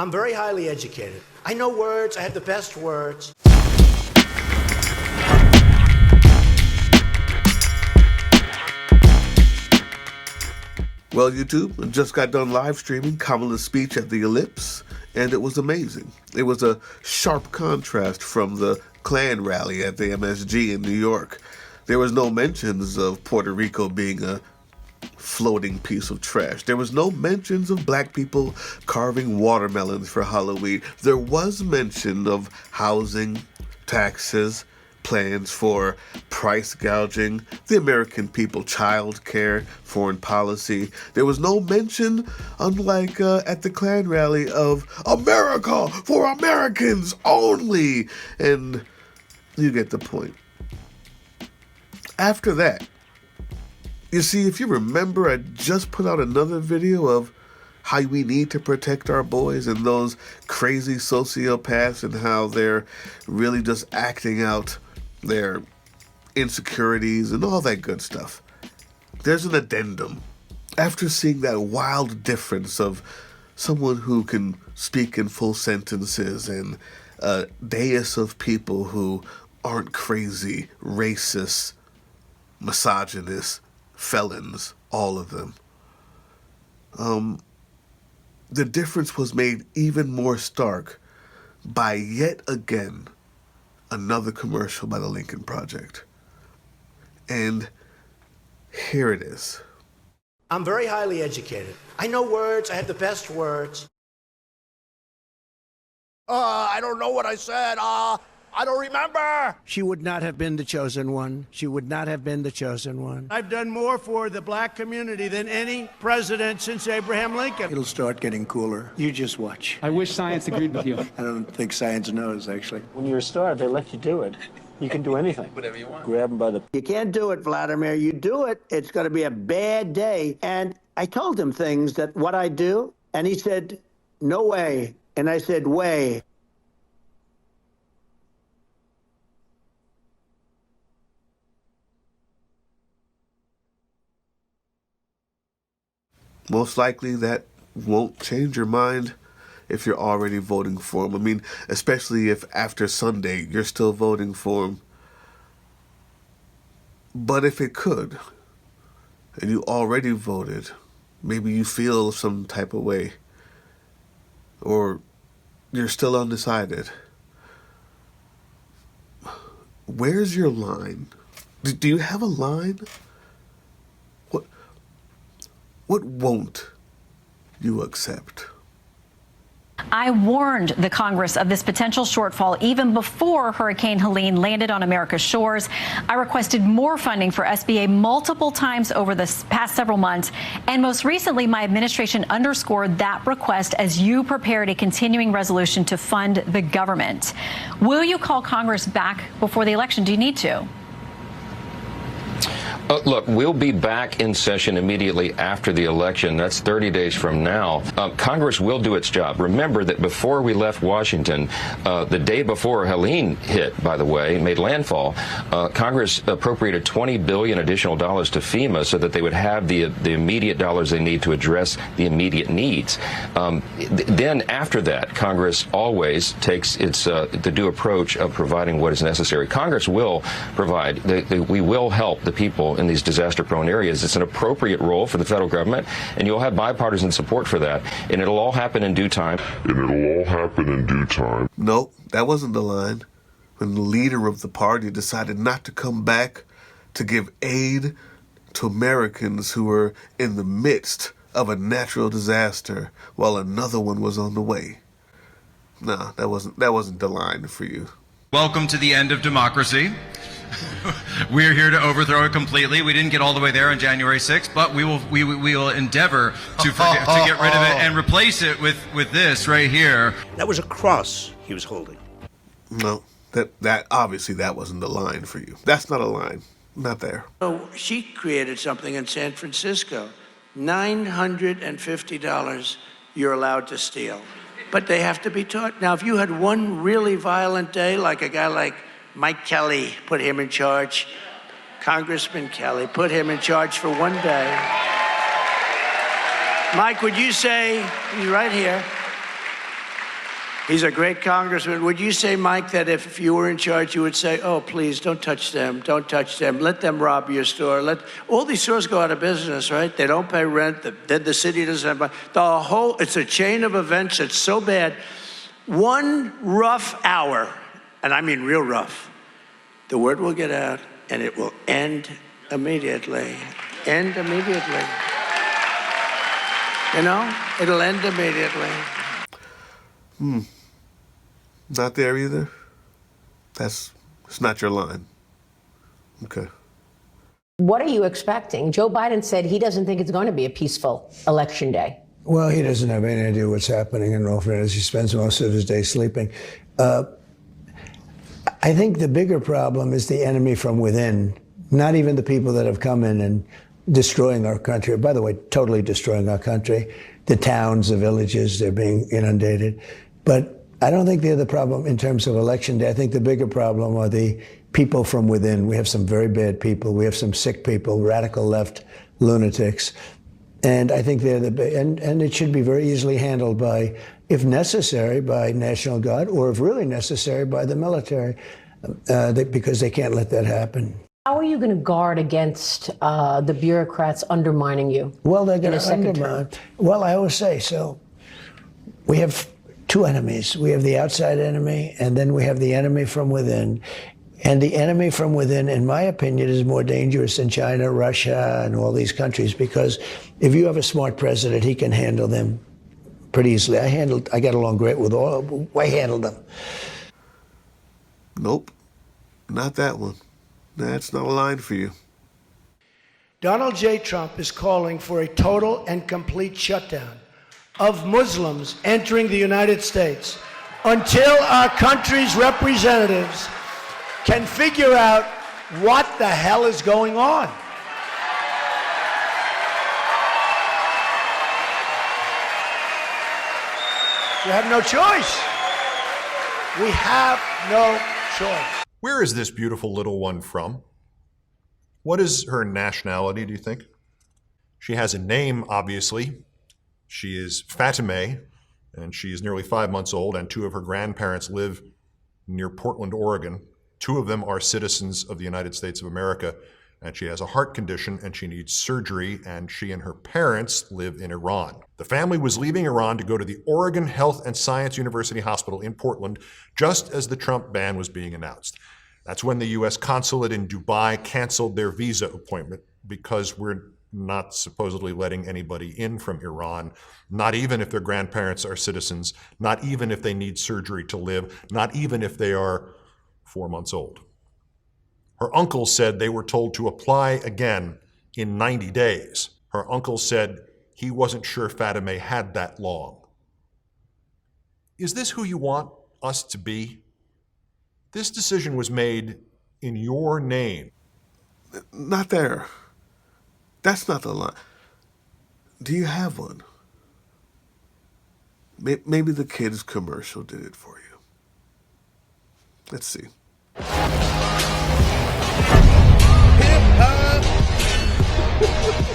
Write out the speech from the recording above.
I'm very highly educated. I know words. I have the best words. Well, YouTube, I just got done live streaming Kamala's speech at the Ellipse, and it was amazing. It was a sharp contrast from the Klan rally at the MSG in New York. There was no mentions of Puerto Rico being a floating piece of trash. There was no mentions of black people carving watermelons for Halloween. There was mention of housing, taxes, plans for price gouging, the American people, child care, foreign policy. There was no mention, unlike at the Klan rally, of America for Americans only. And you get the point. After that, you see, if you remember, I just put out another video of how we need to protect our boys and those crazy sociopaths and how they're really just acting out their insecurities and all that good stuff. There's an addendum. After seeing that wild difference of someone who can speak in full sentences and a dais of people who aren't crazy, racist, misogynist, felons, all of them. The difference was made even more stark by yet again another commercial by the Lincoln Project. And here it is. I'm very highly educated. I know words. I have the best words. I don't know what I said. I don't remember. She would not have been the chosen one. She would not have been the chosen one. I've done more for the black community than any president since Abraham Lincoln. It'll start getting cooler. You just watch. I wish science agreed with you. I don't think science knows, actually. When you're a star, they let you do it. You can do anything. Whatever you want. Grab them by the... You can't do it, Vladimir. You do it, it's going to be a bad day. And I told him things that what I do, and he said, no way. And I said, way. Most likely that won't change your mind if you're already voting for him. I mean, especially if after Sunday you're still voting for him. But if it could, and you already voted, maybe you feel some type of way, or you're still undecided. Where's your line? Do you have a line? What won't you accept? I warned the Congress of this potential shortfall even before Hurricane Helene landed on America's shores. I requested more funding for SBA multiple times over the past several months. And most recently, my administration underscored that request as you prepared a continuing resolution to fund the government. Will you call Congress back before the election? Do you need to? Look, we'll be back in session immediately after the election. That's 30 days from now. Congress will do its job. Remember that before we left Washington, the day before Helene hit, by the way, made landfall, Congress appropriated $20 billion additional dollars to FEMA so that they would have the immediate dollars they need to address the immediate needs. Then after that, Congress always takes the due approach of providing what is necessary. Congress will provide. We will help the people in these disaster-prone areas. It's an appropriate role for the federal government, and you'll have bipartisan support for that. And it'll all happen in due time. Nope, that wasn't the line. When the leader of the party decided not to come back to give aid to Americans who were in the midst of a natural disaster while another one was on the way. No, that wasn't the line for you. Welcome to the end of democracy. We're here to overthrow it completely. We didn't get all the way there on January 6th, but we will endeavor to get rid of it and replace it with this right here. That was a cross he was holding. No, that obviously that wasn't the line for you. That's not a line. Not there. So she created something in San Francisco. $950 you're allowed to steal. But they have to be taught. Now, if you had one really violent day, like a guy like Mike Kelly, put him in charge, Congressman Kelly, put him in charge for one day. Mike, would you say, he's right here, He's a great congressman. Would you say, Mike, that if you were in charge, you would say, oh, please, don't touch them, don't touch them, let them rob your store. Let all these stores go out of business, right? They don't pay rent, then the city doesn't have money. It's a chain of events that's so bad. One rough hour, and I mean real rough, the word will get out and it will end immediately. End immediately. You know, it'll end immediately. Not there either? It's not your line. Okay. What are you expecting? Joe Biden said he doesn't think it's going to be a peaceful election day. Well, he doesn't have any idea what's happening in all fairness. He spends most of his day sleeping. I think the bigger problem is the enemy from within, not even the people that have come in and destroying our country. By the way, totally destroying our country. The towns, the villages, they're being inundated. But I don't think they're the problem in terms of election day. I think the bigger problem are the people from within. We have some very bad people. We have some sick people, radical left lunatics. And I think they're and it should be very easily handled by, if necessary, by National Guard, or if really necessary, by the military, because they can't let that happen. How are you going to guard against the bureaucrats undermining you? Well, they're going to undermine. Well, I always say, so we have two enemies. We have the outside enemy, and then we have the enemy from within. And the enemy from within, in my opinion, is more dangerous than China, Russia, and all these countries, because if you have a smart president, he can handle them pretty easily. I got along great with all. I handled them. Nope. Not that one. That's not a line for you. Donald J. Trump is calling for a total and complete shutdown of Muslims entering the United States until our country's representatives can figure out what the hell is going on. We have no choice. We have no choice. Where is this beautiful little one from? What is her nationality, do you think? She has a name, obviously. She is Fatemeh, and she is nearly 5 months old, and two of her grandparents live near Portland, Oregon. Two of them are citizens of the United States of America, and she has a heart condition and she needs surgery, and she and her parents live in Iran. The family was leaving Iran to go to the Oregon Health and Science University Hospital in Portland just as the Trump ban was being announced. That's when the U.S. consulate in Dubai canceled their visa appointment because we're not supposedly letting anybody in from Iran, not even if their grandparents are citizens, not even if they need surgery to live, not even if they are 4 months old. Her uncle said they were told to apply again in 90 days. Her uncle said he wasn't sure Fatemeh had that long. Is this who you want us to be? This decision was made in your name. Not there. That's not the line. Do you have one? Maybe the kids' commercial did it for you. Let's see. Hip-hop.